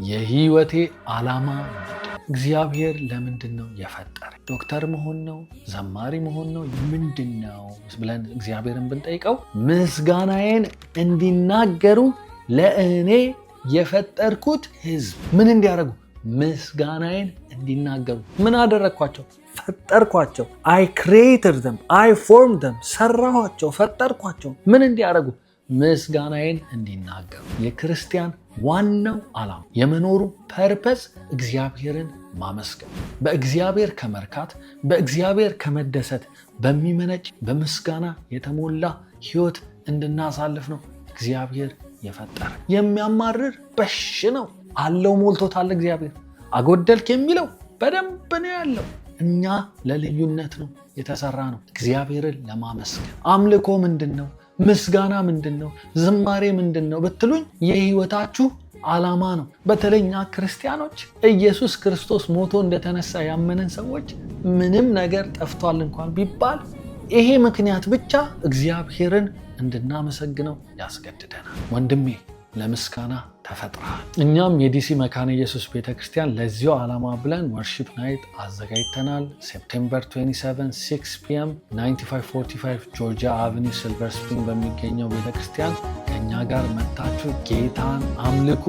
የህይወቴ ዓላማ እግዚአብሔር ለምንድን ነው የፈጠረ? ዶክተር መሆን ነው? ዘማሪ መሆን ነው? ምንድን ነው ብለን እግዚአብሔርን ብንጠይቀው ምስጋናዬን እንዲናገሩ ለእኔ የፈጠርኩት ህዝብ ምን እንዲያደርጉ? ምስጋናዬን እንዲናገሩ። ምን አደረግኳቸው? ፈጠርኳቸው። I created them, I formed them። ሰራኋቸው፣ ፈጠርኳቸው። ምን እንዲያደርጉ? ምስጋናዬን እንዲናገሩ። የክርስቲያን ዋናው ዓላማ የመኖሩ ፐርፐስ እግዚአብሔርን ማመስገን፣ በእግዚአብሔር ከመርካት፣ በእግዚአብሔር ከመደሰት በሚመነጭ በምስጋና የተሞላ ህይወት እንድናሳልፍ ነው እግዚአብሔር የፈጠረ። የሚያማርር በሽ ነው አለው፣ ሞልቶታል። እግዚአብሔር አጎደልክ የሚለው በደንብ ነው ያለው። እኛ ለልዩነት ነው የተሰራ ነው፣ እግዚአብሔርን ለማመስገን። አምልኮ ምንድን ነው? ምስጋና ምንድን ነው? ዝማሬ ምንድን ነው ብትሉኝ የህይወታችሁ ዓላማ ነው። በተለይ እኛ ክርስቲያኖች ኢየሱስ ክርስቶስ ሞቶ እንደተነሳ ያመንን ሰዎች ምንም ነገር ጠፍቷል እንኳን ቢባል ይሄ ምክንያት ብቻ እግዚአብሔርን እንድናመሰግነው ያስገድደናል። ወንድሜ ለምስጋና ተፈጥረሃል። እኛም የዲሲ መካነ ኢየሱስ ቤተክርስቲያን ለዚሁ ዓላማ ብለን ወርሺፕ ናይት አዘጋጅተናል። ሴፕቴምበር 27 6 ፒኤም 9545 ጆርጂያ አቨኒ ሲልቨር ስፕሪንግ በሚገኘው ቤተክርስቲያን ከእኛ ጋር መጥታችሁ ጌታን አምልኩ።